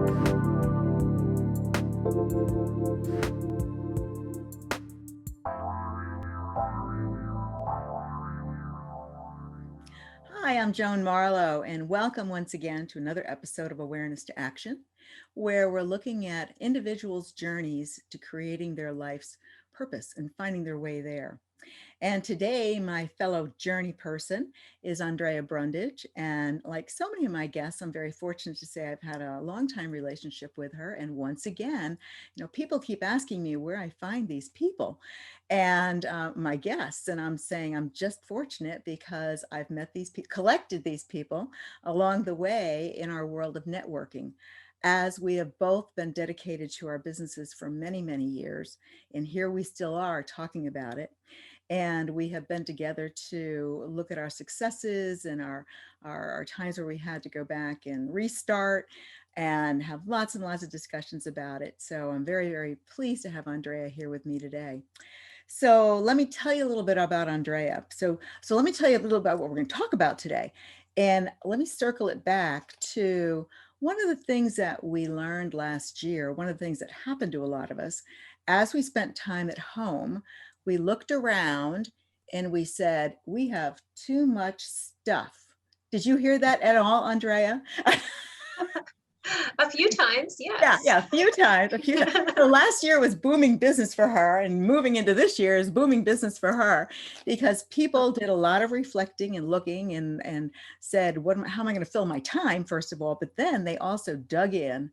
Hi, I'm Joan Marlow, and welcome once again to another episode of Awareness to Action, where we're looking at individuals' journeys to creating their life's purpose and finding their way there. And today, my fellow journey person is Andrea Brundage. And like so many of my guests, I'm very fortunate to say I've had a long time relationship with her. And once again, people keep asking me where I find these people and my guests. And I'm saying I'm just fortunate because I've met these people, collected these people along the way in our world of networking, as we have both been dedicated to our businesses for many, many years. And here we still are talking about it. And we have been together to look at our successes and our times where we had to go back and restart and have lots and lots of discussions about it. So I'm very, very pleased to have Andrea here with me today. So let me tell you a little bit about Andrea. So let me tell you a little about what we're going to talk about today. And let me circle it back to one of the things that we learned last year, one of the things that happened to a lot of us as we spent time at home. We looked around and we said, we have too much stuff. Did you hear that at all, Andrea? A few times, Yeah, yes. a few times. So last year was booming business for her, and moving into this year is booming business for her because people did a lot of reflecting and looking and said, how am I going to fill my time, first of all? But then they also dug in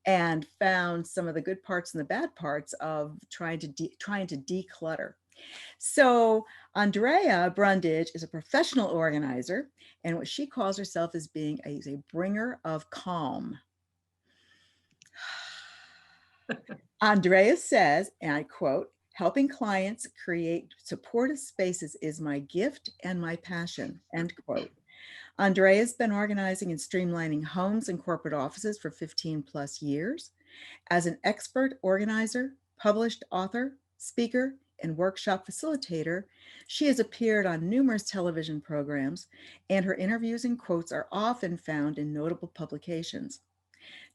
and found some of the good parts and the bad parts of trying to declutter. So Andrea Brundage is a professional organizer, and what she calls herself is being a bringer of calm. Andrea says, and I quote, "Helping clients create supportive spaces is my gift and my passion," end quote. Andrea's been organizing and streamlining homes and corporate offices for 15 plus years. As an expert organizer, published author, speaker, and workshop facilitator, she has appeared on numerous television programs, and her interviews and quotes are often found in notable publications.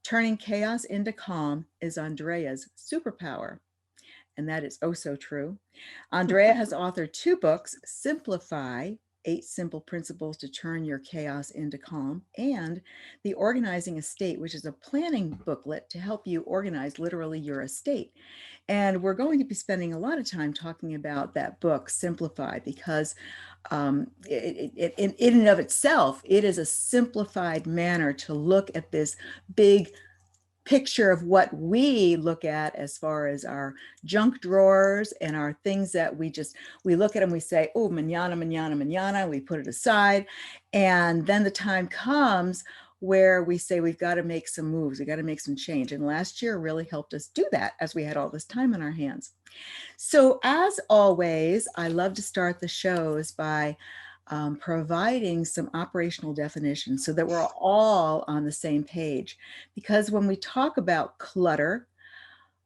Turning chaos into calm is Andrea's superpower. And that is oh so true. Andrea has authored 2 books, Simplify, 8 Simple Principles to Turn Your Chaos into Calm, and The Organizing Estate, which is a planning booklet to help you organize literally your estate. And we're going to be spending a lot of time talking about that book, Simplify, because in and of itself, it is a simplified manner to look at this big picture of what we look at as far as our junk drawers and our things that we look at and we say, oh, manana, manana, manana, we put it aside. And then the time comes where we say, we've got to make some moves, we got to make some change. And last year really helped us do that as we had all this time on our hands. So as always, I love to start the shows by providing some operational definitions so that we're all on the same page. Because when we talk about clutter,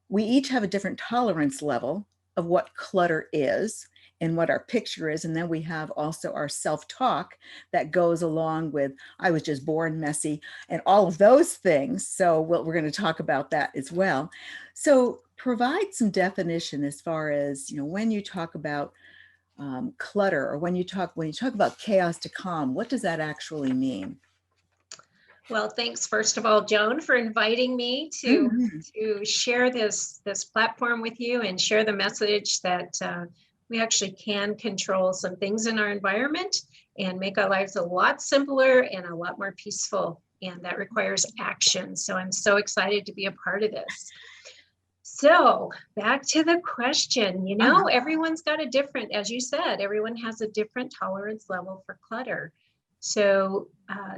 we each have a different tolerance level of what clutter is and what our picture is. And then we have also our self-talk that goes along with, I was just born messy, and all of those things. So we're going to talk about that as well. So provide some definition as far as, when you talk about clutter, or when you talk about chaos to calm, what does that actually mean? Well, thanks first of all, Joan, for inviting me to share this platform with you and share the message that we actually can control some things in our environment and make our lives a lot simpler and a lot more peaceful. And that requires action. So I'm so excited to be a part of this. So back to the question, everyone's got a different, as you said, everyone has a different tolerance level for clutter. So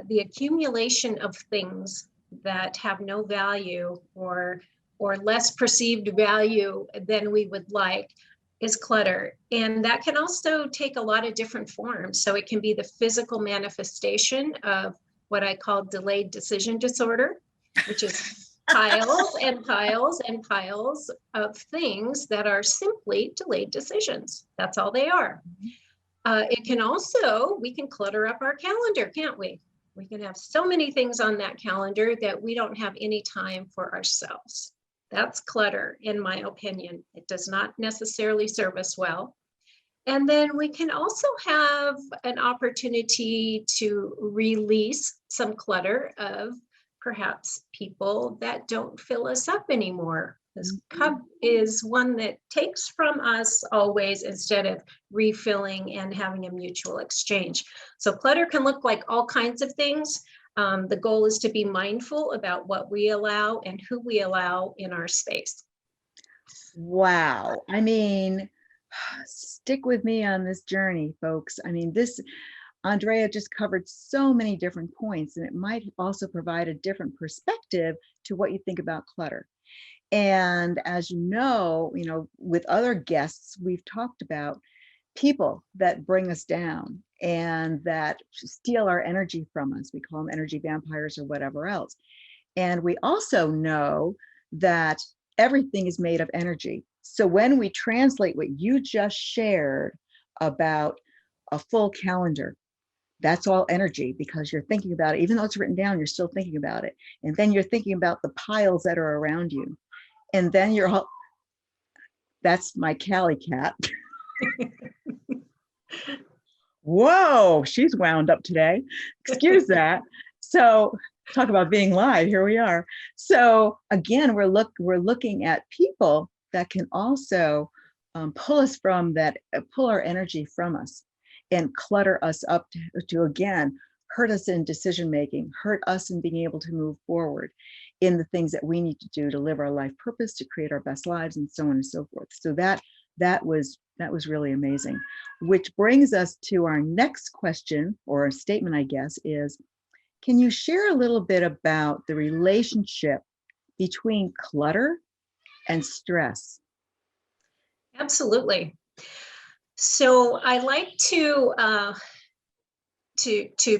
the accumulation of things that have no value or less perceived value than we would like is clutter. And that can also take a lot of different forms. So it can be the physical manifestation of what I call delayed decision disorder, which is piles and piles and piles of things that are simply delayed decisions. That's all they are. It can also, we can clutter up our calendar, can't we? We can have so many things on that calendar that we don't have any time for ourselves. That's clutter, in my opinion. It does not necessarily serve us well. And then we can also have an opportunity to release some clutter of perhaps people that don't fill us up anymore. This cup is one that takes from us always instead of refilling and having a mutual exchange. So clutter can look like all kinds of things. The goal is to be mindful about what we allow and who we allow in our space. Wow. I mean, stick with me on this journey, folks. I mean, Andrea just covered so many different points, and it might also provide a different perspective to what you think about clutter. And as you know, with other guests, we've talked about people that bring us down and that steal our energy from us. We call them energy vampires or whatever else. And we also know that everything is made of energy. So when we translate what you just shared about a full calendar, that's all energy, because you're thinking about it. Even though it's written down, you're still thinking about it. And then you're thinking about the piles that are around you. And then that's my Cali cat. Whoa, she's wound up today. Excuse that. So talk about being live. Here we are. So again, we're looking at people that can also pull us from that, pull our energy from us and clutter us up to again, hurt us in decision making, hurt us in being able to move forward in the things that we need to do to live our life purpose, to create our best lives, and so on and so forth. So that was really amazing. Which brings us to our next question, or a statement, I guess, is, can you share a little bit about the relationship between clutter and stress? Absolutely. So I like to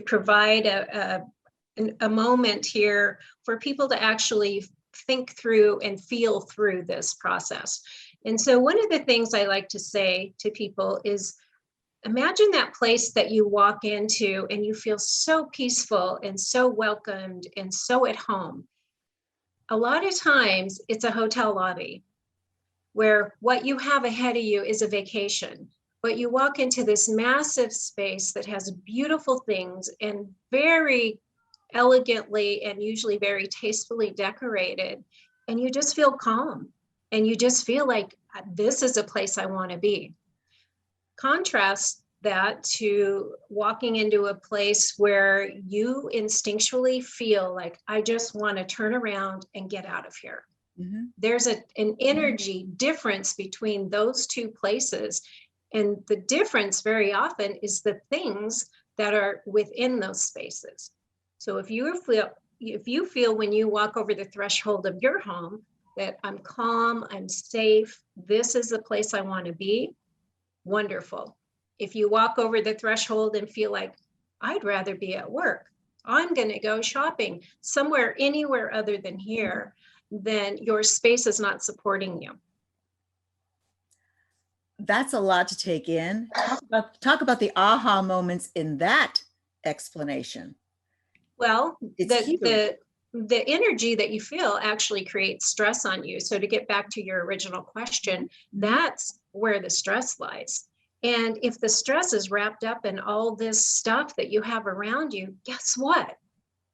provide a moment here for people to actually think through and feel through this process. And so one of the things I like to say to people is, imagine that place that you walk into and you feel so peaceful and so welcomed and so at home. A lot of times it's a hotel lobby where what you have ahead of you is a vacation, but you walk into this massive space that has beautiful things and very elegantly and usually very tastefully decorated, and you just feel calm and you just feel like this is a place I want to be. Contrast that to walking into a place where you instinctually feel like, I just want to turn around and get out of here. Mm-hmm. There's an energy difference between those two places. And the difference very often is the things that are within those spaces. So if you feel when you walk over the threshold of your home that I'm calm, I'm safe, this is the place I want to be, wonderful. If you walk over the threshold and feel like, I'd rather be at work, I'm going to go shopping somewhere, anywhere other than here, then your space is not supporting you. That's a lot to take in. Talk about the aha moments in that explanation. Well, the energy that you feel actually creates stress on you. So to get back to your original question, that's where the stress lies. And if the stress is wrapped up in all this stuff that you have around you, guess what?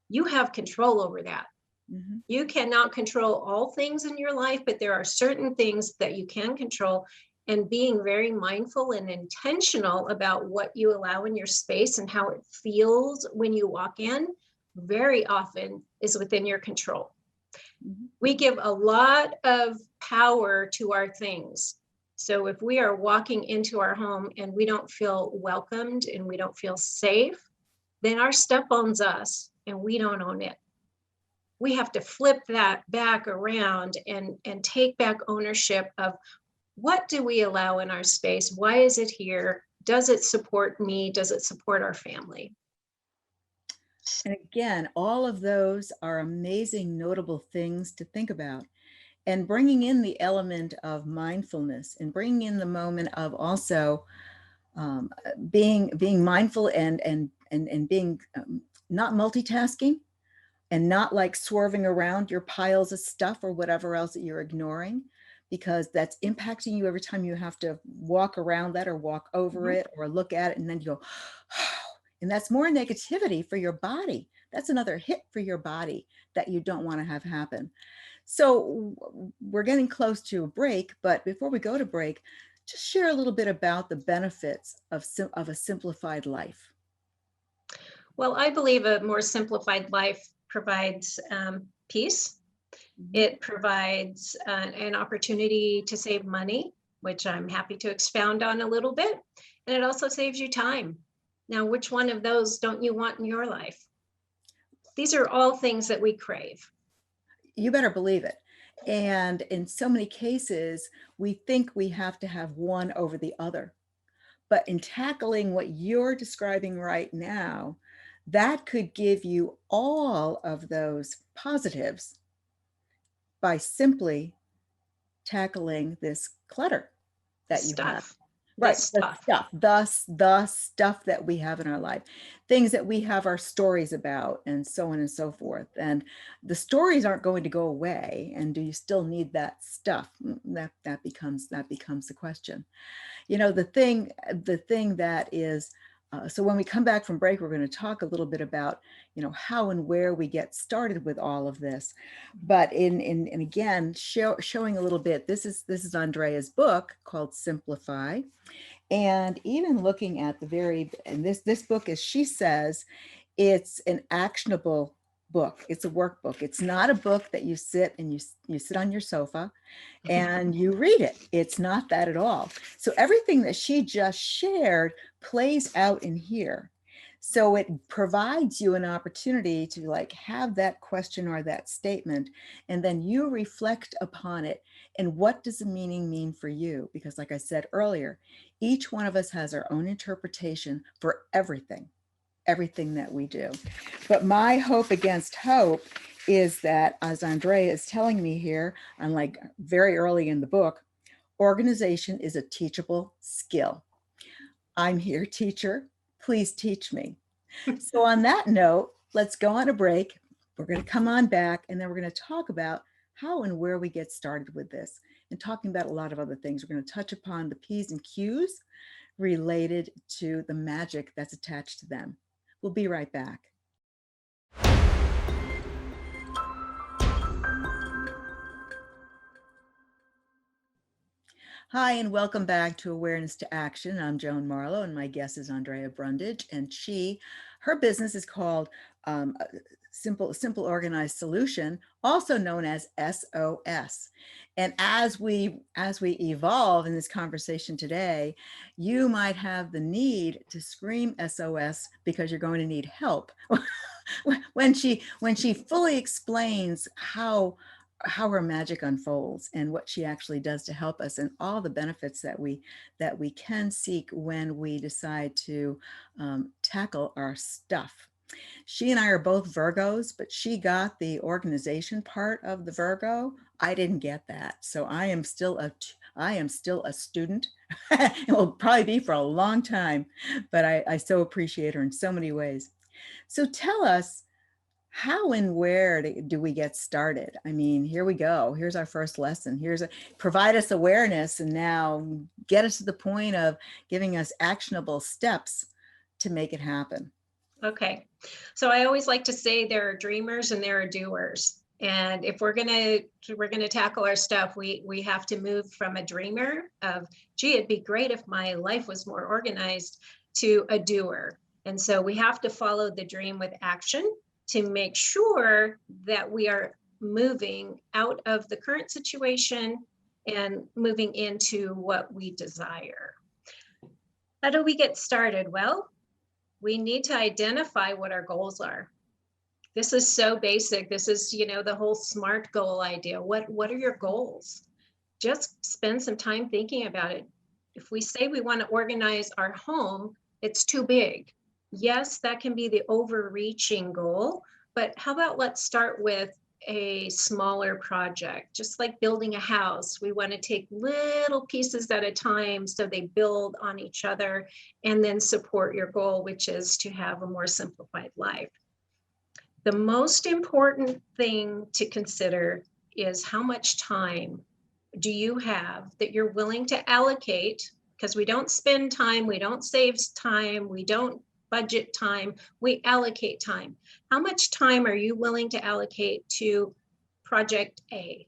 You have control over that. Mm-hmm. You cannot control all things in your life, but there are certain things that you can control. And being very mindful and intentional about what you allow in your space and how it feels when you walk in very often is within your control. Mm-hmm. We give a lot of power to our things. So if we are walking into our home and we don't feel welcomed and we don't feel safe, then our stuff owns us and we don't own it. We have to flip that back around and take back ownership of, what do we allow in our space? Why is it here? Does it support me? Does it support our family? And again, all of those are amazing, notable things to think about. And bringing in the element of mindfulness and bringing in the moment of also being mindful and being not multitasking and not like swerving around your piles of stuff or whatever else that you're ignoring, because that's impacting you every time you have to walk around that or walk over it or look at it. And then you go, and that's more negativity for your body. That's another hit for your body that you don't want to have happen. So we're getting close to a break, but before we go to break, just share a little bit about the benefits of a simplified life. Well, I believe a more simplified life provides peace. It provides an opportunity to save money, which I'm happy to expound on a little bit. And it also saves you time. Now, which one of those don't you want in your life? These are all things that we crave. You better believe it. And in so many cases, we think we have to have one over the other. But in tackling what you're describing right now, that could give you all of those positives by simply tackling this clutter that you have. Stuff. Right, the stuff that we have in our life, things that we have our stories about, and so on and so forth. And the stories aren't going to go away. And do you still need that stuff? That becomes the question. You know, the thing that is, so when we come back from break, we're going to talk a little bit about, you know, how and where we get started with all of this. But in again, showing a little bit, this is Andrea's book called Simplify. And even looking at and this book, as she says, it's an actionable book. It's a workbook. It's not a book that you sit and you sit on your sofa and you read it. It's not that at all. So everything that she just shared plays out in here. So it provides you an opportunity to like have that question or that statement, and then you reflect upon it. And what does the meaning mean for you? Because like I said earlier, each one of us has our own interpretation for everything that we do. But my hope against hope is that, as Andrea is telling me here, I'm like very early in the book, organization is a teachable skill. I'm here, teacher. Please teach me. So on that note, let's go on a break. We're going to come on back, and then we're going to talk about how and where we get started with this, and talking about a lot of other things. We're going to touch upon the P's and Q's related to the magic that's attached to them. We'll be right back. Hi, and welcome back to Awareness to Action. I'm Joan Marlow, and my guest is Andrea Brundage, and her business is called Simple Organized Solution, also known as SOS. And as we evolve in this conversation today, you might have the need to scream SOS because you're going to need help. when she fully explains how her magic unfolds and what she actually does to help us, and all the benefits that we can seek when we decide to tackle our stuff. She and I are both Virgos, but she got the organization part of the Virgo. I didn't get that. So I am still a student. It will probably be for a long time, but I so appreciate her in so many ways. So tell us, how and where do we get started? I mean, here we go. Here's our first lesson. Provide us awareness, and now get us to the point of giving us actionable steps to make it happen. Okay. So I always like to say there are dreamers and there are doers. And if we're gonna tackle our stuff, we have to move from a dreamer of, gee, it'd be great if my life was more organized, to a doer. And so we have to follow the dream with action to make sure that we are moving out of the current situation and moving into what we desire. How do we get started? Well, we need to identify what our goals are. This is so basic. This is, the whole SMART goal idea. What are your goals? Just spend some time thinking about it. If we say we want to organize our home, it's too big. Yes, that can be the overreaching goal, but how about let's start with a smaller project, just like building a house. We want to take little pieces at a time so they build on each other, and then support your goal, which is to have a more simplified life. The most important thing to consider is how much time do you have that you're willing to allocate, because we don't spend time, we don't save time, we don't budget time, we allocate time. How much time are you willing to allocate to project A?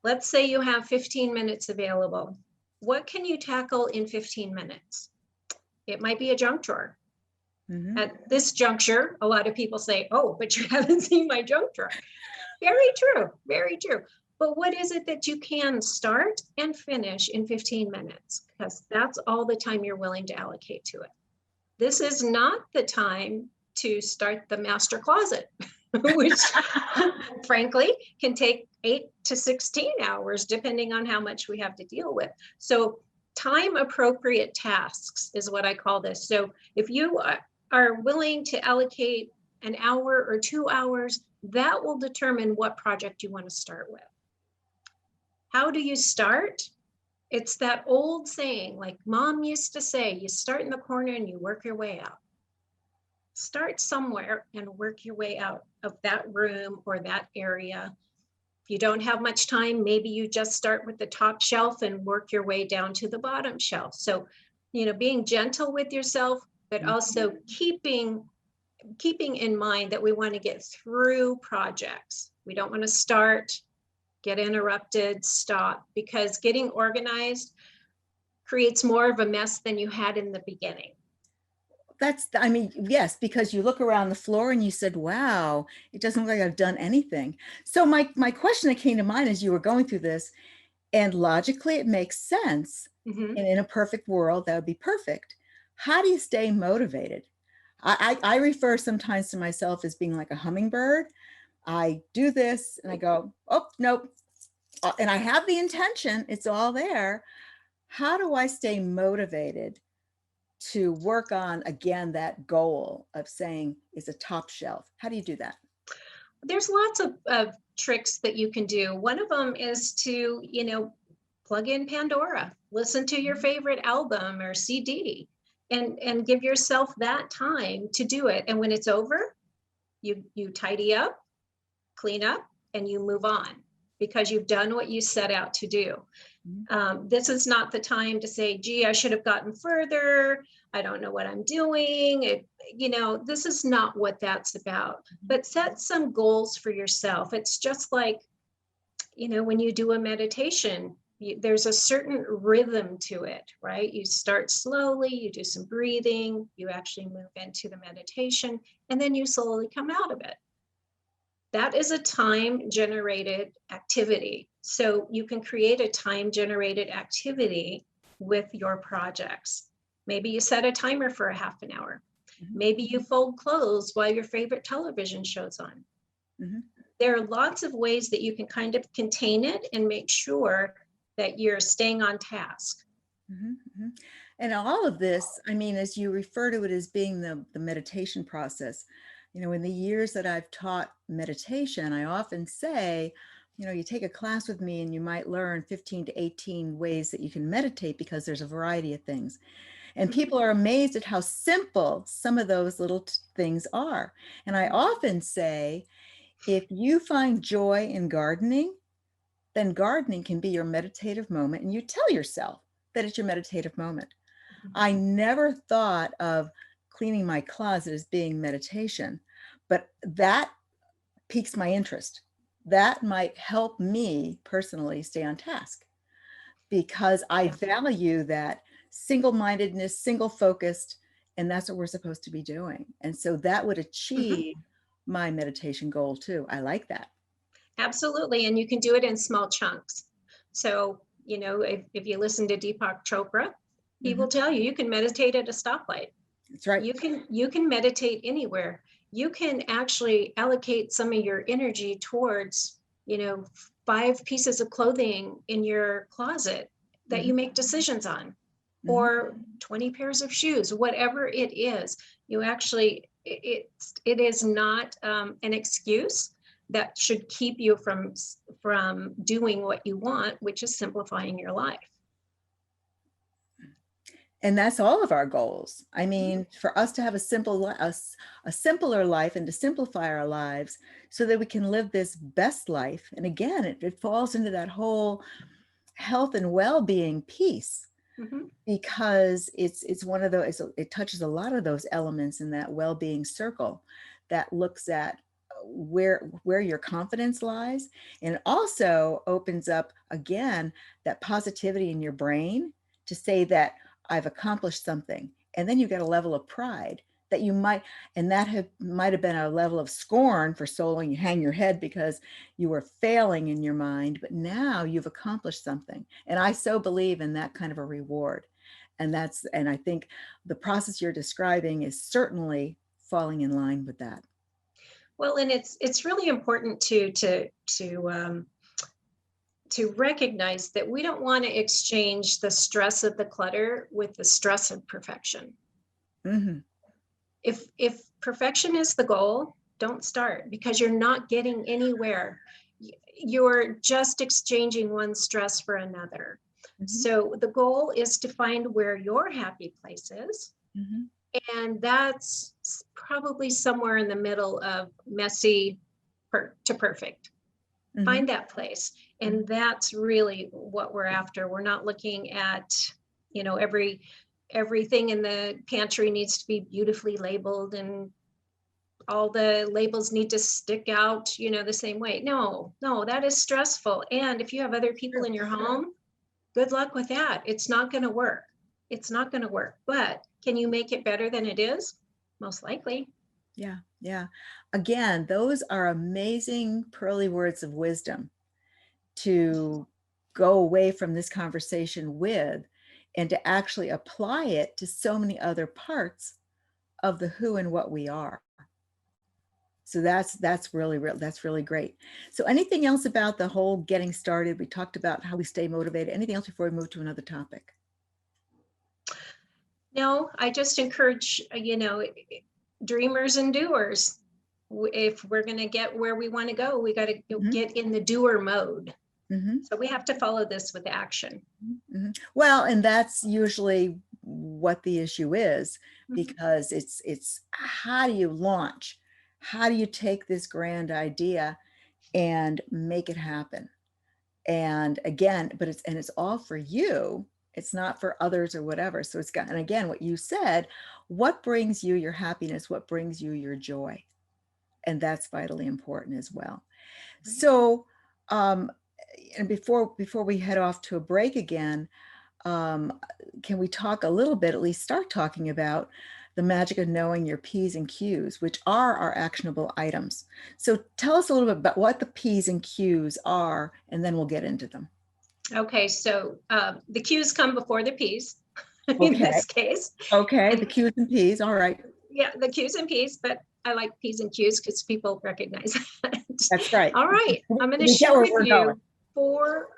Let's say you have 15 minutes available. What can you tackle in 15 minutes? It might be a junk drawer. Mm-hmm. At this juncture, a lot of people say, oh, but you haven't seen my junk drawer. Very true, very true. But what is it that you can start and finish in 15 minutes? Because that's all the time you're willing to allocate to it. This is not the time to start the master closet, which frankly can take 8 to 16 hours, depending on how much we have to deal with. So time appropriate tasks is what I call this. So if you are willing to allocate an hour or 2 hours, that will determine what project you want to start with. How do you start? It's that old saying, like mom used to say, you start in the corner and you work your way out. Start somewhere and work your way out of that room or that area. If you don't have much time, maybe you just start with the top shelf and work your way down to the bottom shelf. So, being gentle with yourself, but also keeping in mind that we want to get through projects. We don't want to start, get interrupted, stop, because getting organized creates more of a mess than you had in the beginning. Yes, because you look around the floor and you said, wow, it doesn't look like I've done anything. So my question that came to mind as you were going through this, and logically it makes sense. Mm-hmm. And in a perfect world, that would be perfect. How do you stay motivated? I refer sometimes to myself as being like a hummingbird. I do this and I go, oh, nope. And I have the intention, it's all there. How do I stay motivated to work on, again, that goal of saying is a top shelf? How do you do that? There's lots of tricks that you can do. One of them is to, plug in Pandora, listen to your favorite album or CD, and give yourself that time to do it. And when it's over, you tidy up, clean up, and you move on, because you've done what you set out to do. This is not the time to say, gee, I should have gotten further. I don't know what I'm doing. This is not what that's about. But set some goals for yourself. It's just like, when you do a meditation, there's a certain rhythm to it, right? You start slowly, you do some breathing, you actually move into the meditation, and then you slowly come out of it. That is a time-generated activity. So you can create a time-generated activity with your projects. Maybe you set a timer for a half an hour. Mm-hmm. Maybe you fold clothes while your favorite television show's on. Mm-hmm. There are lots of ways that you can kind of contain it and make sure that you're staying on task. Mm-hmm. Mm-hmm. And all of this, as you refer to it as being the meditation process, in the years that I've taught meditation, I often say, you take a class with me and you might learn 15 to 18 ways that you can meditate, because there's a variety of things. And people are amazed at how simple some of those little things are. And I often say, if you find joy in gardening, then gardening can be your meditative moment, and you tell yourself that it's your meditative moment. I never thought of cleaning my closet as being meditation, but that piques my interest. That might help me personally stay on task, because I value that single-mindedness, single-focused, and that's what we're supposed to be doing. And so that would achieve my meditation goal too. I like that. Absolutely. And you can do it in small chunks. So, if you listen to Deepak Chopra, he will tell you can meditate at a stoplight. That's right. You can meditate anywhere. You can actually allocate some of your energy towards, 5 pieces of clothing in your closet that you make decisions on, or 20 pairs of shoes, whatever it is. You actually, it is not an excuse that should keep you from doing what you want, which is simplifying your life. And that's all of our goals. I mean, for us to have a simpler life and to simplify our lives so that we can live this best life. And again, it falls into that whole health and well-being piece, Mhm. because it's one of those, it touches a lot of those elements in that well-being circle that looks at where your confidence lies, and it also opens up again that positivity in your brain to say that I've accomplished something. And then you get a level of pride that you might, and might have been a level of scorn for so long you hang your head because you were failing in your mind, but now you've accomplished something. And I so believe in that kind of a reward. And I think the process you're describing is certainly falling in line with that. Well, and it's really important to recognize that we don't want to exchange the stress of the clutter with the stress of perfection. Mm-hmm. If perfection is the goal, don't start, because you're not getting anywhere. You're just exchanging one stress for another. Mm-hmm. So the goal is to find where your happy place is. Mm-hmm. And that's probably somewhere in the middle of messy to perfect. Mm-hmm. Find that place. And that's really what we're after. We're not looking at, everything in the pantry needs to be beautifully labeled and all the labels need to stick out, the same way. No, that is stressful. And if you have other people in your home, good luck with that. It's not going to work. It's not going to work. But can you make it better than it is? Most likely. Yeah. Yeah. Again, those are amazing pearly words of wisdom to go away from this conversation with, and to actually apply it to so many other parts of the who and what we are. So that's really great. So anything else about the whole getting started? We talked about how we stay motivated. Anything else before we move to another topic? No, I just encourage, dreamers and doers. If we're going to get where we want to go, we got to get in the doer mode. Mm-hmm. So we have to follow this with action. Mm-hmm. Well, and that's usually what the issue is, because it's how do you launch? How do you take this grand idea and make it happen? And again, it's all for you. It's not for others or whatever. So it's got, and again, what you said, what brings you your happiness? What brings you your joy? And that's vitally important as well. So, and before we head off to a break again, can we talk a little bit, at least start talking about the magic of knowing your P's and Q's, which are our actionable items. So tell us a little bit about what the P's and Q's are, and then we'll get into them. Okay, so the Q's come before the P's in this case. Okay, the Q's and P's, all right. Yeah, the Q's and P's, but I like P's and Q's because people recognize that. That's right. All right, I'm going to share with you four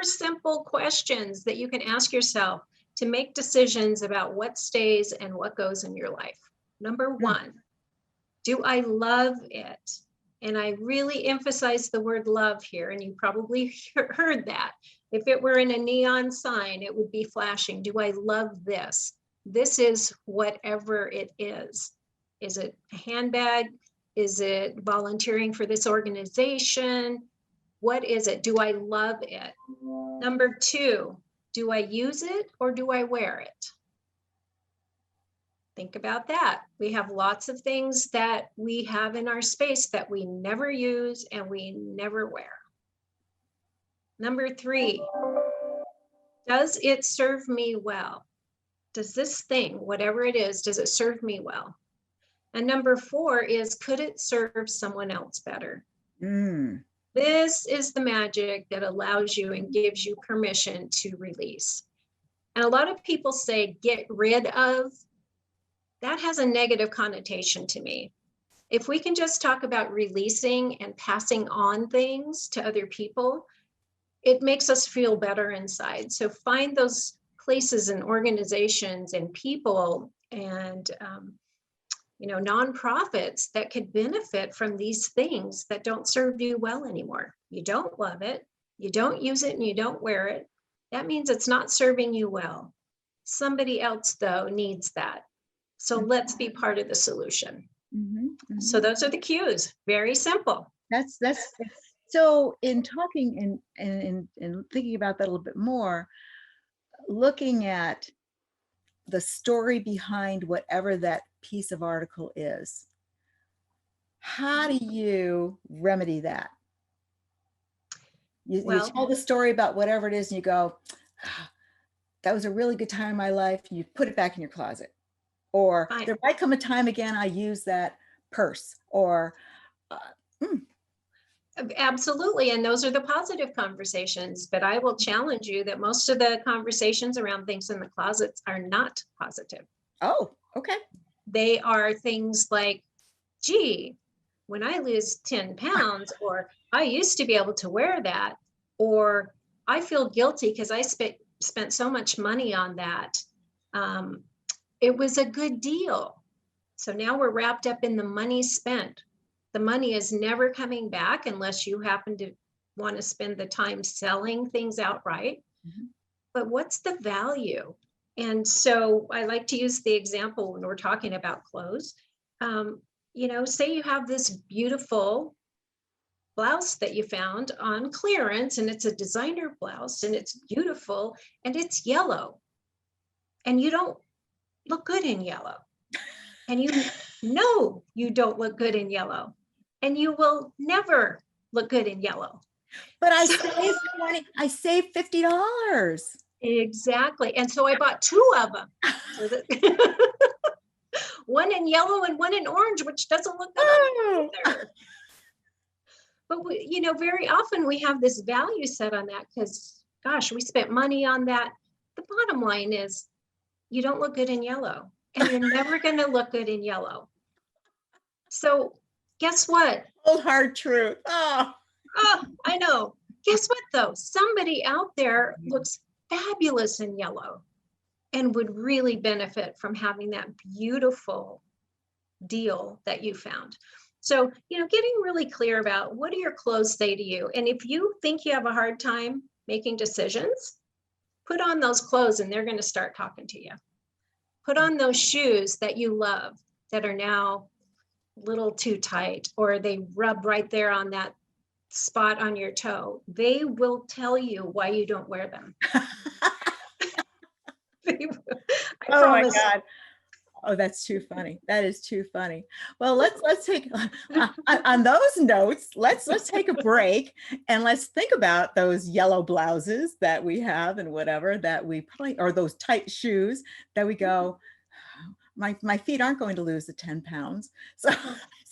simple questions that you can ask yourself to make decisions about what stays and what goes in your life. Number one, do I love it? And I really emphasize the word love here, and you probably heard that. If it were in a neon sign, it would be flashing. Do I love this? This is whatever it is. Is it a handbag? Is it volunteering for this organization? What is it? Do I love it? Number two, do I use it or do I wear it? Think about that. We have lots of things that we have in our space that we never use and we never wear. Number three, does it serve me well? Does this thing, whatever it is, does it serve me well? And number four is, could it serve someone else better? This is the magic that allows you and gives you permission to release. And a lot of people say, get rid of. That has a negative connotation to me. If we can just talk about releasing and passing on things to other people, it makes us feel better inside. So find those places and organizations and people and nonprofits that could benefit from these things that don't serve you well anymore. You don't love it, you don't use it, and you don't wear it. that means it's not serving you well. Somebody else, though, needs that. So let's be part of the solution. So those are the cues. Very simple. That's so in talking and thinking about that a little bit more, looking at the story behind whatever that piece of article is, how do you remedy that? You tell the story about whatever it is and you go, that was a really good time in my life. You put it back in your closet. Or there might come a time again, I use that purse, or Absolutely. And those are the positive conversations. But I will challenge you that most of the conversations around things in the closets are not positive. Oh, okay. They are things like, gee, when I lose 10 pounds, or I used to be able to wear that, or I feel guilty because I spent so much money on that. It was a good deal. So now we're wrapped up in the money spent. The money is never coming back unless you happen to want to spend the time selling things outright. But what's the value? And so I like to use the example when we're talking about clothes. Say you have this beautiful blouse that you found on clearance, and it's a designer blouse, and it's beautiful, and it's yellow. And you don't look good in yellow. And you know you don't look good in yellow. And you will never look good in yellow. But I saved $50. Exactly. And so I bought 2 of them. So that one in yellow and one in orange, which doesn't look good either. But very often we have this value set on that because, gosh, we spent money on that. The bottom line is you don't look good in yellow, and you're never going to look good in yellow. So guess what? Old hard truth. Oh, I know. Guess what, though? Somebody out there looks fabulous in yellow and would really benefit from having that beautiful deal that you found. So, getting really clear about what do your clothes say to you? And if you think you have a hard time making decisions, put on those clothes and they're going to start talking to you. Put on those shoes that you love that are now a little too tight, or they rub right there on that spot on your toe. They will tell you why you don't wear them. Oh promise. My God. Oh, that's too funny. That is too funny. Well, let's take on those notes, let's take a break and let's think about those yellow blouses that we have and whatever that we probably, or those tight shoes that we go, my feet aren't going to lose the 10 pounds. So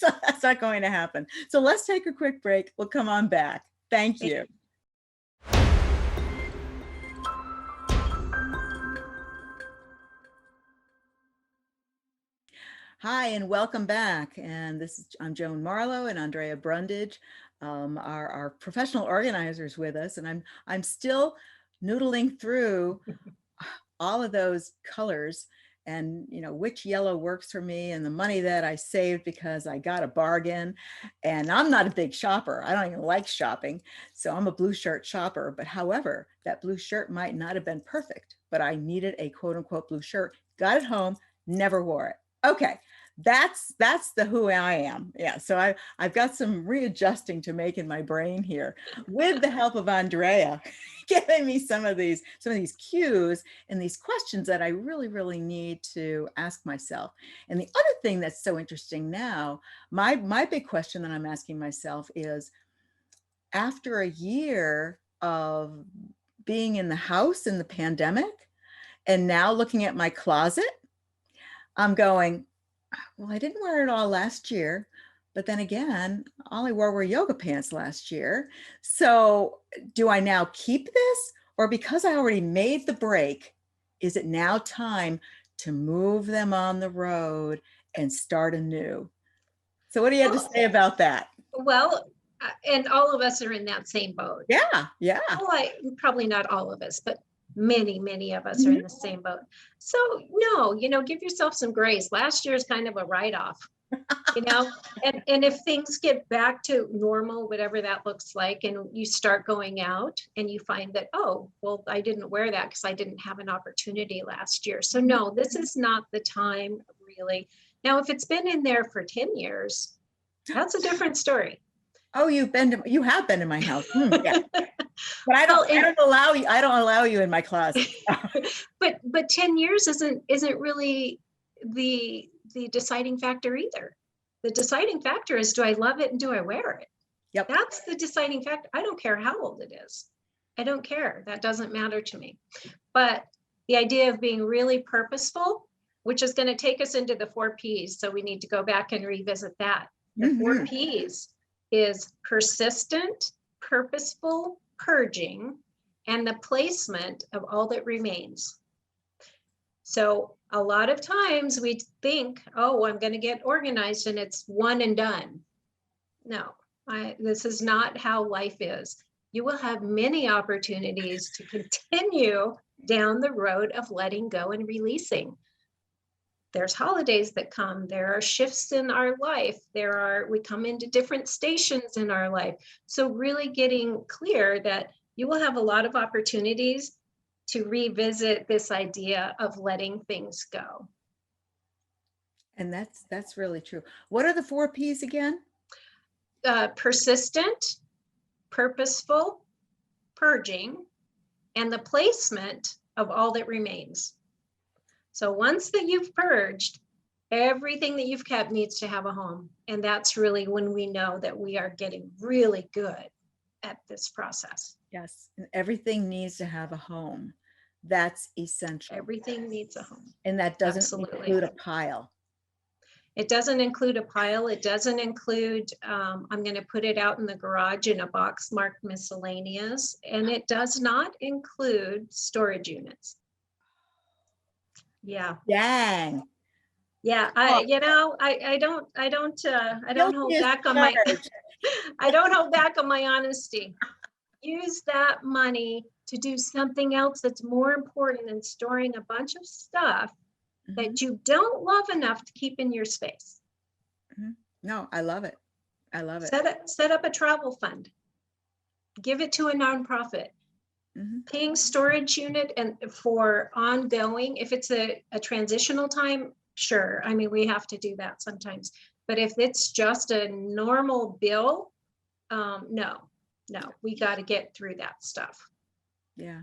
that's not going to happen. So let's take a quick break. We'll come on back. Thank you. Hi, and welcome back. And I'm Joan Marlow and Andrea Brundage, our professional organizers with us. And I'm still noodling through all of those colors and which yellow works for me, and the money that I saved because I got a bargain. And I'm not a big shopper. I don't even like shopping. So I'm a blue shirt shopper. But however, that blue shirt might not have been perfect, but I needed a quote unquote blue shirt, got it home, never wore it. Okay. That's the who I am. Yeah. So I've got some readjusting to make in my brain here with the help of Andrea, giving me some of these cues and these questions that I really, really need to ask myself. And the other thing that's so interesting now, my big question that I'm asking myself is, after a year of being in the house in the pandemic and now looking at my closet, I'm going, well, I didn't wear it all last year, but then again, all I wore were yoga pants last year. So do I now keep this, or because I already made the break, is it now time to move them on the road and start anew? So what do you have to say about that? Well, and all of us are in that same boat. Yeah. Well, probably not all of us, but many of us are in the same boat. So no, give yourself some grace. Last year is kind of a write-off. you know, and if things get back to normal, whatever that looks like, and you start going out and you find that, oh, well, I didn't wear that because I didn't have an opportunity last year. So no, this is not the time really. Now, if it's been in there for 10 years, that's a different story. Oh, you have been in my house. Yeah. But I Well, don't allow you in my closet. but 10 years isn't really the deciding factor either. The deciding factor is, do I love it and do I wear it? Yep. That's the deciding factor. I don't care how old it is. I don't care. That doesn't matter to me. But the idea of being really purposeful, which is going to take us into the 4 Ps. So we need to go back and revisit that. The 4 Ps is persistent, purposeful purging, and the placement of all that remains. So a lot of times we think, oh, I'm going to get organized and it's one and done. No, this is not how life is. You will have many opportunities to continue down the road of letting go and releasing. There's holidays that come, there are shifts in our life, we come into different stations in our life. So really getting clear that you will have a lot of opportunities to revisit this idea of letting things go. And that's really true. What are the 4 Ps again? Persistent, purposeful, purging, and the placement of all that remains. So once that you've purged, everything that you've kept needs to have a home. And that's really when we know that we are getting really good at this process. Yes. And everything needs to have a home. That's essential. Everything needs a home. And that doesn't Absolutely. include a pile. It doesn't include a pile. It doesn't include, I'm going to put it out in the garage in a box marked miscellaneous. And it does not include storage units. Yeah. Dang. Yeah. I don't hold back on my, I don't hold back on my honesty. Use that money to do something else that's more important than storing a bunch of stuff that you don't love enough to keep in your space. No, I love it. I love it. Set up a travel fund. Give it to a nonprofit. Paying storage unit and for ongoing, if it's a transitional time, sure. I mean, we have to do that sometimes. But if it's just a normal bill, no, we got to get through that stuff. Yeah.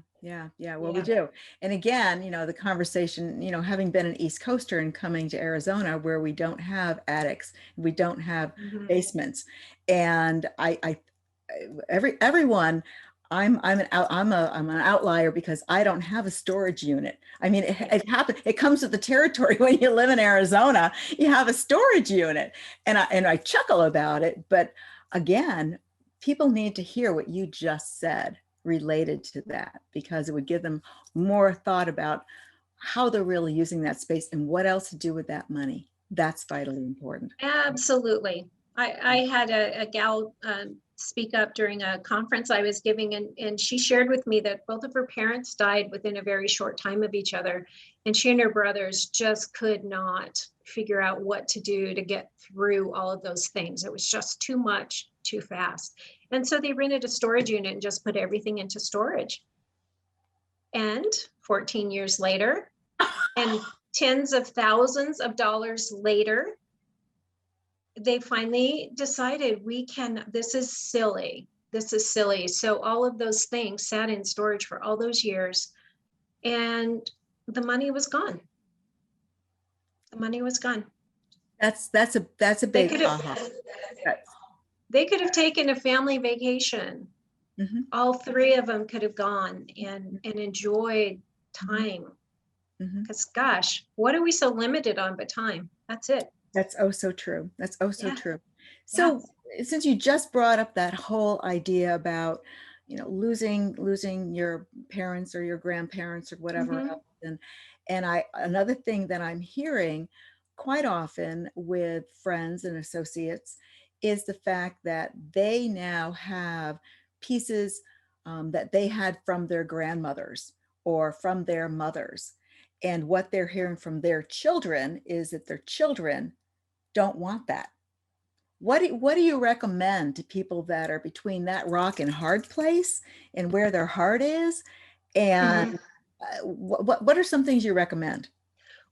Well, we do. And again, the conversation, having been an East Coaster and coming to Arizona where we don't have attics, we don't have basements. And everyone, I'm an outlier because I don't have a storage unit. I mean, it happens. It comes with the territory when you live in Arizona. You have a storage unit, and I chuckle about it. But again, people need to hear what you just said related to that, because it would give them more thought about how they're really using that space and what else to do with that money. That's vitally important. Absolutely. I had a gal speak up during a conference I was giving, and she shared with me that both of her parents died within a very short time of each other. And she and her brothers just could not figure out what to do to get through all of those things. It was just too much, too fast. And so they rented a storage unit and just put everything into storage. And 14 years later, and tens of thousands of dollars later, they finally decided this is silly. So all of those things sat in storage for all those years, and the money was gone. That's a big aha. They could have taken a family vacation. All 3 of them could have gone and enjoyed time. Because gosh, what are we so limited on but time? That's it. That's so true. True. So since you just brought up that whole idea about, losing your parents or your grandparents or whatever else, and another thing that I'm hearing quite often with friends and associates is the fact that they now have pieces that they had from their grandmothers or from their mothers. And what they're hearing from their children is that their children don't want that. What do you recommend to people that are between that rock and hard place and where their heart is? And Mhm. what are some things you recommend?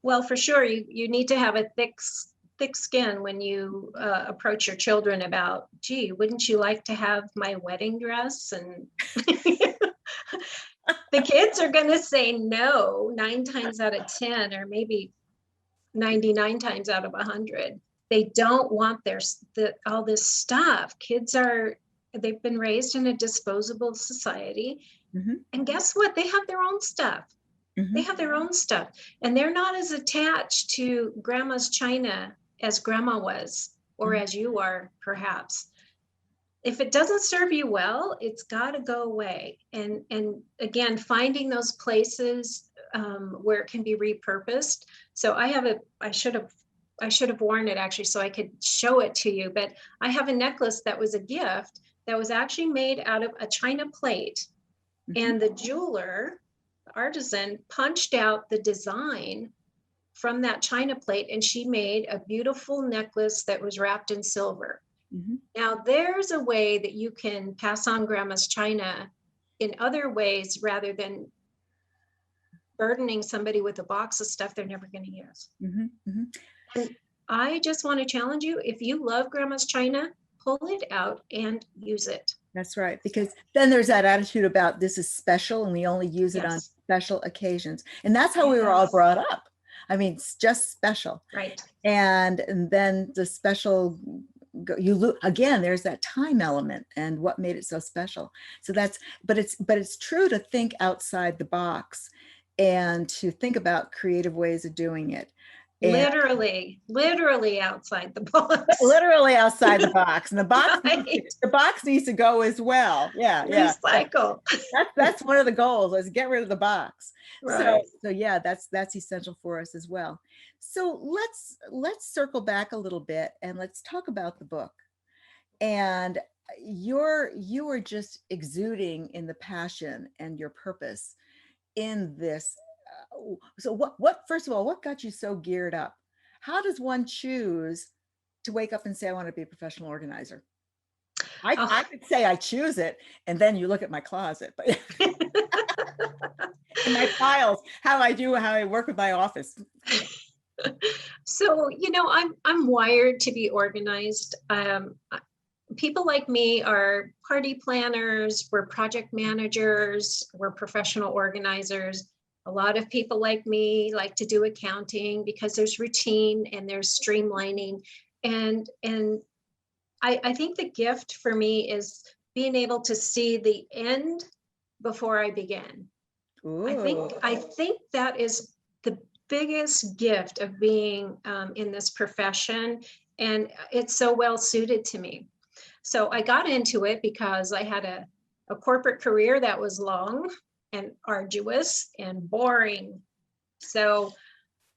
Well, for sure, you need to have a thick skin when you approach your children about, gee, wouldn't you like to have my wedding dress? And the kids are going to say no 9 times out of 10, or maybe 99 times out of 100. They don't want all this stuff. They've been raised in a disposable society. Mhm, And guess what? They have their own stuff. They mhm, have their own stuff, and they're not as attached to grandma's china as grandma was, or mhm, as you are, perhaps. If it doesn't serve you well, it's got to go away. And again, finding those places where it can be repurposed. So I should have worn it actually so I could show it to you. But I have a necklace that was a gift that was actually made out of a china plate, mhm, and the jeweler, the artisan, punched out the design from that china plate, and she made a beautiful necklace that was wrapped in silver. mhm. Now, there's a way that you can pass on grandma's china in other ways rather than burdening somebody with a box of stuff they're never going to use. Mhm, mhm. And I just want to challenge you, if you love grandma's china, pull it out and use it. That's right. Because then there's that attitude about this is special and we only use it on Yes. special occasions. And that's how we were all Yes. brought up. I mean, it's just special. Right. And then the special, again, there's that time element and what made it so special. So but it's true to think outside the box and to think about creative ways of doing it. And Literally outside the box. literally outside the box, and the box Right. the box needs to go as well. Yeah, yeah. Recycle. That's one of the goals, is get rid of the box. So Right. so yeah, that's essential for us as well. So let's circle back a little bit and let's talk about the book. And you are just exuding in the passion and your purpose in this. So what first of all, what got you so geared up? How does one choose to wake up and say, I want to be a professional organizer? I Oh. could say I choose it, and then you look at my closet, but in my files, how I work with my office. So, I'm wired to be organized. People like me are party planners, we're project managers, we're professional organizers. A lot of people like me like to do accounting because there's routine and there's streamlining. And I think the gift for me is being able to see the end before I begin. I think Ooh. I think that is the biggest gift of being in this profession, and it's so well suited to me. So I got into it because I had a corporate career that was long and arduous and boring. So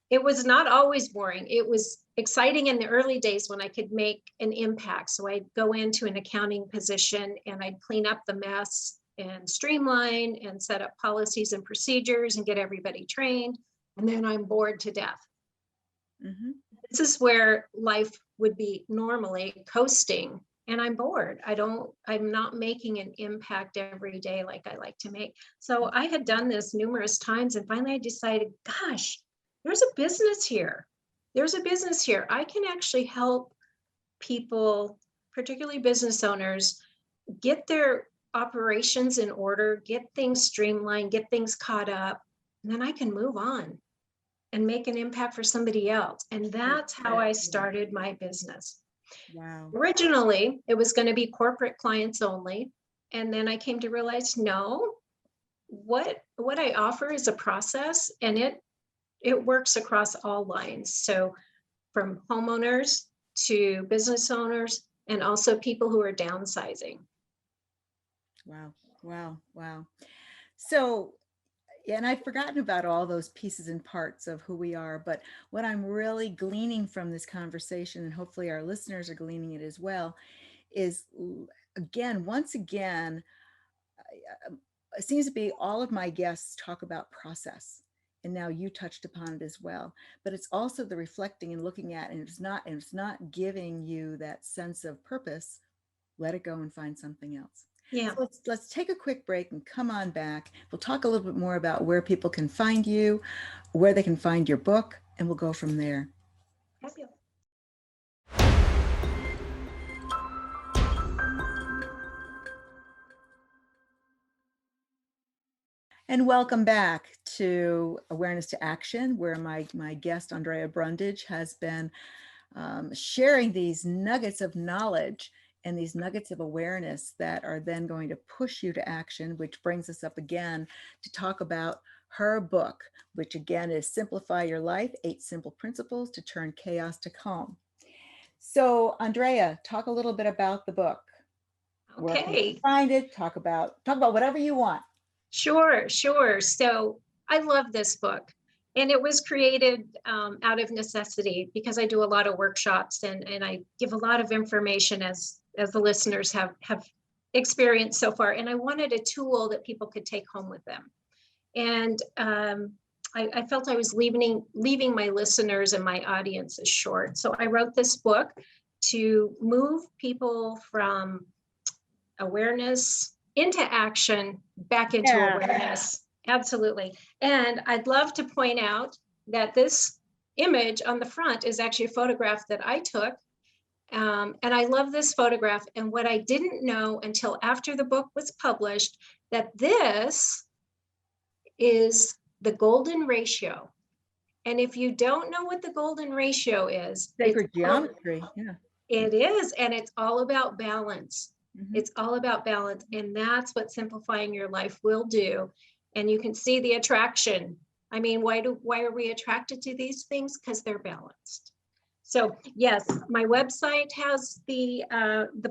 it was not always boring. It was exciting in the early days when I could make an impact. So I'd go into an accounting position and I'd clean up the mess and streamline and set up policies and procedures and get everybody trained. And then I'm bored to death. Mhm. This is where life would be normally coasting, and I'm bored. I'm not making an impact every day like I like to make. So I had done this numerous times, and finally I decided, gosh, there's a business here. There's a business here. I can actually help people, particularly business owners, get their operations in order, get things streamlined, get things caught up, and then I can move on and make an impact for somebody else. And that's how I started my business. Wow. Originally, it was going to be corporate clients only. And then I came to realize, no, what I offer is a process, and it works across all lines. So from homeowners to business owners and also people who are downsizing. Wow. Wow. Wow. So, and I've forgotten about all those pieces and parts of who we are, but what I'm really gleaning from this conversation, and hopefully our listeners are gleaning it as well, is again, once again, it seems to be all of my guests talk about process And now you touched upon it as well. But it's also the reflecting and looking at, and it's not giving you that sense of purpose. Let it go and find something else. Yeah. So let's take a quick break and come on back. We'll talk a little bit more about where people can find you, where they can find your book, and we'll go from there. Fabulous. And welcome back to Awareness to Action, where my guest, Andrea Brundage, has been sharing these nuggets of knowledge and these nuggets of awareness that are then going to push you to action, which brings us up again to talk about her book, which again is Simplify Your Life, 8 Simple Principles to Turn Chaos to Calm. So Andrea, talk a little bit about the book. Where can you Okay. find it? Talk about whatever you want. Sure. So I love this book. And it was created out of necessity because I do a lot of workshops and I give a lot of information as the listeners have experienced so far. And I wanted a tool that people could take home with them. And I felt I was leaving my listeners and my audiences short. So I wrote this book to move people from awareness into action, back into awareness. Absolutely. And I'd love to point out that this image on the front is actually a photograph that I took. And I love this photograph. And what I didn't know until after the book was published, that this is the golden ratio. And if you don't know what the golden ratio is, Sacred geometry. Yeah. It is. And it's all about balance. Mm-hmm. It's all about balance. And that's what simplifying your life will do. And you can see the attraction. I mean, why are we attracted to these things? Because they're balanced. So yes, my website has the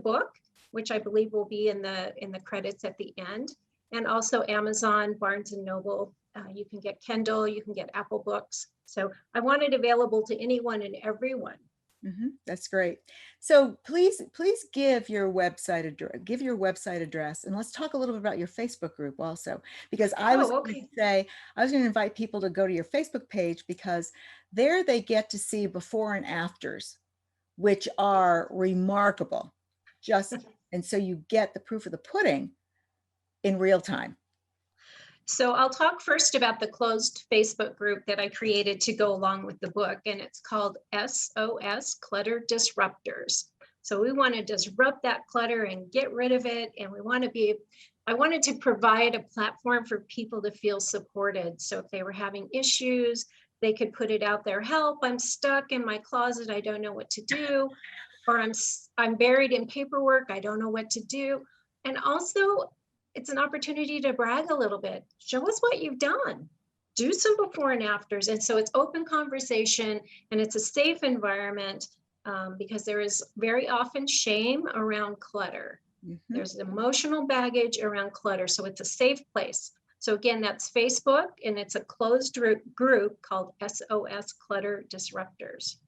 book, which I believe will be in the credits at the end, and also Amazon, Barnes and Noble. You can get Kindle, you can get Apple Books. So I want it available to anyone and everyone. Mm-hmm. That's great. So please give your website address, and let's talk a little bit about your Facebook group also, because I was going to invite people to go to your Facebook page, because there they get to see before and afters, which are remarkable. And so you get the proof of the pudding in real time. So I'll talk first about the closed Facebook group that I created to go along with the book, and it's called SOS Clutter Disruptors. So we want to disrupt that clutter and get rid of it. And I wanted to provide a platform for people to feel supported. So if they were having issues, they could put it out there. Help, I'm stuck in my closet. I don't know what to do. Or I'm buried in paperwork. I don't know what to do. And also, it's an opportunity to brag a little bit. Show us what you've done. Do some before and afters. And so it's open conversation, and it's a safe environment because there is very often shame around clutter. Mm-hmm. There's emotional baggage around clutter. So it's a safe place. So again, that's Facebook, and it's a closed group called SOS Clutter Disruptors.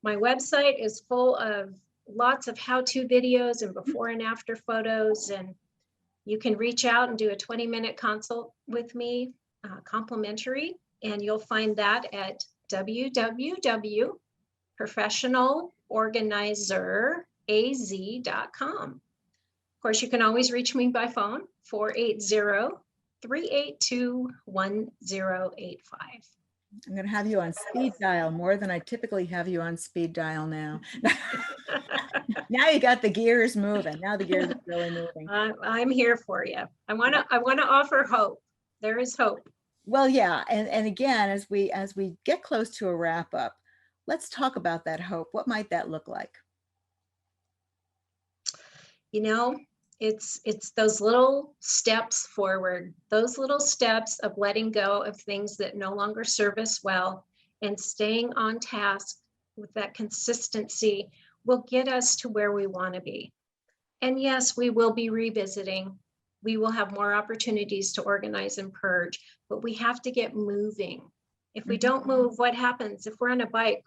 My website is full of lots of how-to videos and before and after photos, and you can reach out and do a 20-minute consult with me, complimentary, and you'll find that at www.professionalorganizeraz.com. Of course, you can always reach me by phone, 480-382-1085. I'm going to have you on speed dial more than I typically have you on speed dial now. Now you got the gears moving. Now the gears are really moving. I'm here for you. I want to offer hope. There is hope. Well, yeah. And again, as we get close to a wrap up, let's talk about that hope. What might that look like? You know, it's those little steps forward, those little steps of letting go of things that no longer serve us well, and staying on task with that consistency will get us to where we want to be. And yes, we will be revisiting. We will have more opportunities to organize and purge, but we have to get moving. If we don't move, what happens? If we're on a bike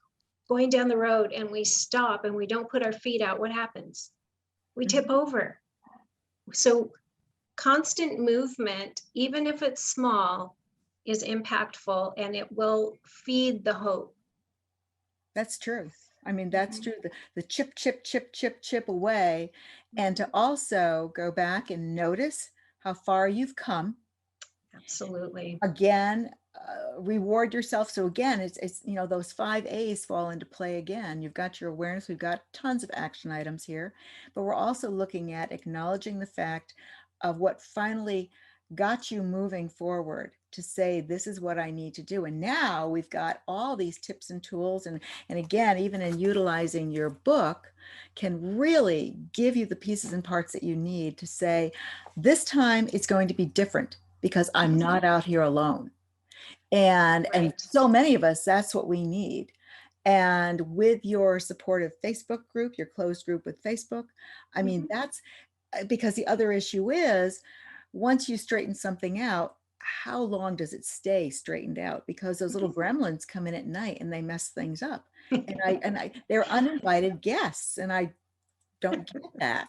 going down the road and we stop and we don't put our feet out, what happens? We tip over. So constant movement, even if it's small, is impactful, and it will feed the hope. That's true. I mean, that's true. The chip, chip, chip, chip, chip away. And to also go back and notice how far you've come. Absolutely. Again, reward yourself. So again, it's those 5 A's fall into play again. You've got your awareness. We've got tons of action items here, but we're also looking at acknowledging the fact of what finally got you moving forward to say, this is what I need to do. And now we've got all these tips and tools. And again, even in utilizing your book can really give you the pieces and parts that you need to say, this time it's going to be different because I'm not out here alone. And so many of us, that's what we need. And with your supportive Facebook group, your closed group with Facebook, I mean, that's because the other issue is once you straighten something out, how long does it stay straightened out? Because those little gremlins come in at night and they mess things up. And they're uninvited guests, and I don't get that.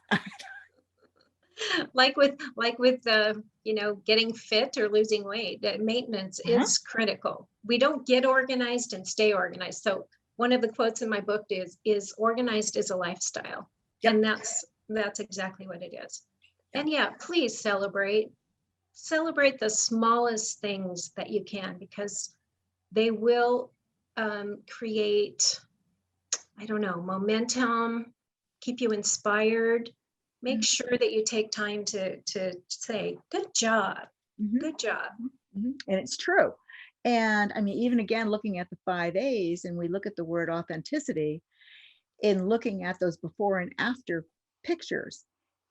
like with getting fit or losing weight, maintenance is critical. We don't get organized and stay organized. So one of the quotes in my book is organized is a lifestyle. Yep. And that's exactly what it is. Yep. And yeah, please celebrate the smallest things that you can, because they will create, I don't know, momentum, keep you inspired. Make sure that you take time to say, good job, good job. And it's true. And I mean, even again, looking at the 5 A's, and we look at the word authenticity in looking at those before and after pictures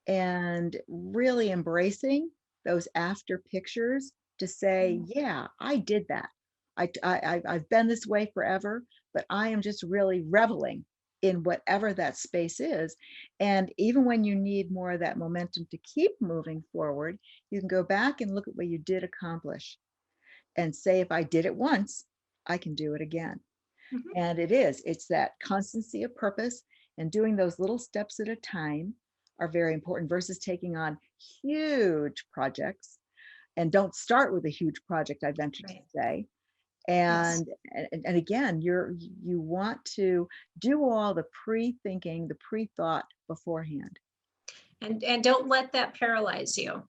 and really embracing those after pictures to say, yeah, I did that. I've been this way forever, but I am just really reveling in whatever that space is. And even when you need more of that momentum to keep moving forward, you can go back and look at what you did accomplish and say, if I did it once, I can do it again. And it's that constancy of purpose, and doing those little steps at a time are very important versus taking on huge projects. And don't start with a huge project, I venture to say. And again, you want to do all the pre-thinking, the pre-thought beforehand. And don't let that paralyze you.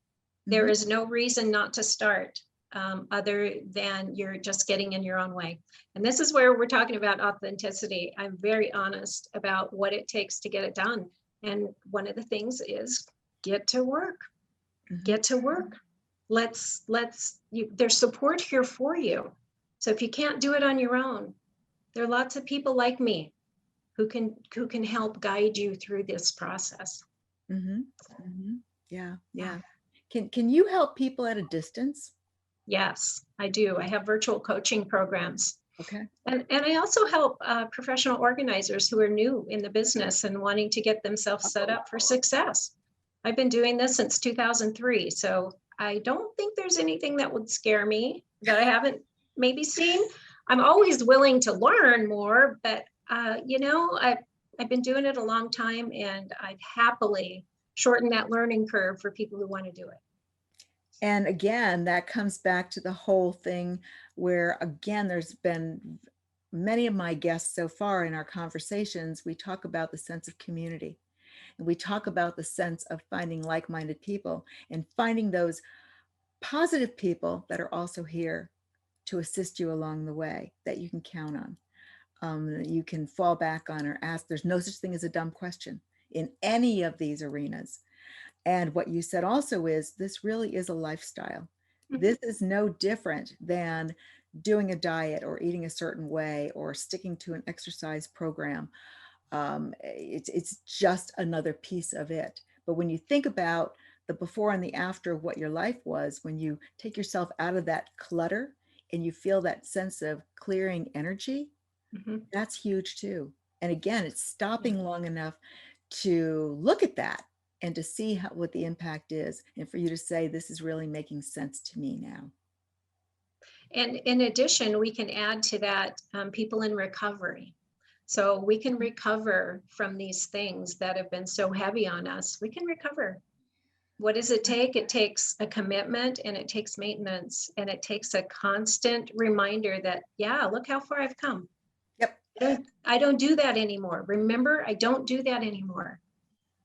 There is no reason not to start other than you're just getting in your own way. And this is where we're talking about authenticity. I'm very honest about what it takes to get it done. And one of the things is get to work. Get to work. There's support here for you. So if you can't do it on your own, there are lots of people like me who can help guide you through this process. Yeah. Can you help people at a distance? Yes, I do. I have virtual coaching programs. Okay. And I also help professional organizers who are new in the business and wanting to get themselves set up for success. I've been doing this since 2003, so I don't think there's anything that would scare me that I haven't maybe seen. I'm always willing to learn more, but I've been doing it a long time, and I'd happily shorten that learning curve for people who want to do it. And again, that comes back to the whole thing where, again, there's been many of my guests so far in our conversations, we talk about the sense of community. And we talk about the sense of finding like-minded people and finding those positive people that are also here to assist you along the way, that you can count on, you can fall back on or ask. There's no such thing as a dumb question in any of these arenas. And what you said also is, this really is a lifestyle. This is no different than doing a diet or eating a certain way or sticking to an exercise program. It's just another piece of it. But when you think about the before and the after of what your life was, when you take yourself out of that clutter and you feel that sense of clearing energy, that's huge too. And again, it's stopping long enough to look at that and to see what the impact is, and for you to say, this is really making sense to me now. And in addition, we can add to that people in recovery. So we can recover from these things that have been so heavy on us. We can recover. What does it take? It takes a commitment, and it takes maintenance, and it takes a constant reminder that, yeah, look how far I've come. Yep. I don't do that anymore. Remember, I don't do that anymore.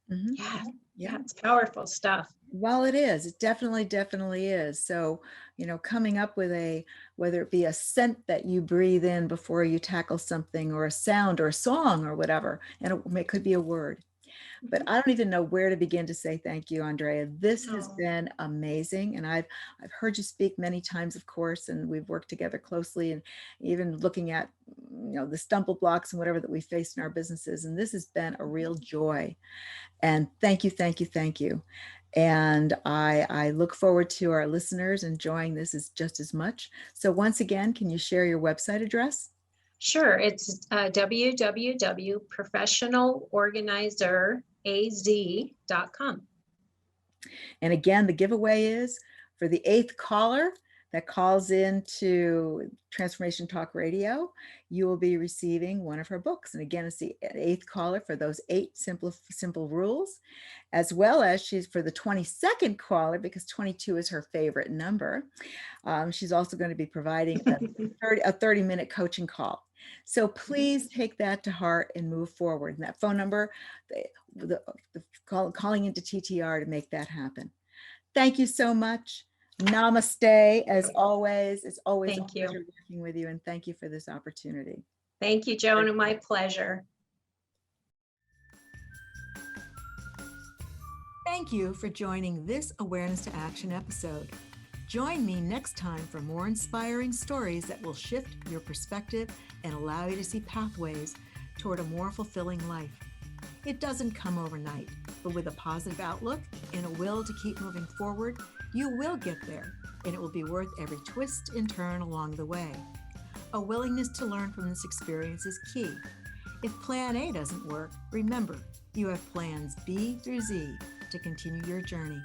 Mhm. Yeah. Yeah. Yeah, it's powerful stuff. Well, it is. It definitely is. So, coming up with whether it be a scent that you breathe in before you tackle something, or a sound or a song or whatever, and it could be a word. But I don't even know where to begin to say thank you, Andrea. This has Oh, been amazing. And I've heard you speak many times, of course, and we've worked together closely, and even looking at, the stumble blocks and whatever that we face in our businesses. And this has been a real joy. And thank you, thank you, thank you. And I look forward to our listeners enjoying this just as much. So once again, can you share your website address? sure. It's www.professionalorganizeraz.com. And again, the giveaway is for the 8th caller that calls into Transformation Talk Radio, you will be receiving one of her books. And again, it's the 8th caller for those 8 simple rules, as well as she's for the 22nd caller, because 22 is her favorite number. She's also going to be providing a 30-minute coaching call. So please take that to heart and move forward. And that phone number, calling into TTR to make that happen. Thank you so much. Namaste, as always. It's always a Thank you. pleasure working with you, and thank you for this opportunity. Thank you, Joan. My pleasure. Thank you for joining this Awareness to Action episode. Join me next time for more inspiring stories that will shift your perspective and allow you to see pathways toward a more fulfilling life. It doesn't come overnight, but with a positive outlook and a will to keep moving forward, you will get there, and it will be worth every twist and turn along the way. A willingness to learn from this experience is key. If plan A doesn't work, remember, you have plans B through Z to continue your journey.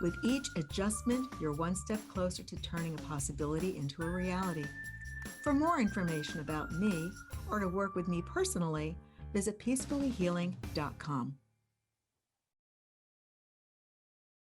With each adjustment, you're one step closer to turning a possibility into a reality. For more information about me, or to work with me personally, visit peacefullyhealing.com.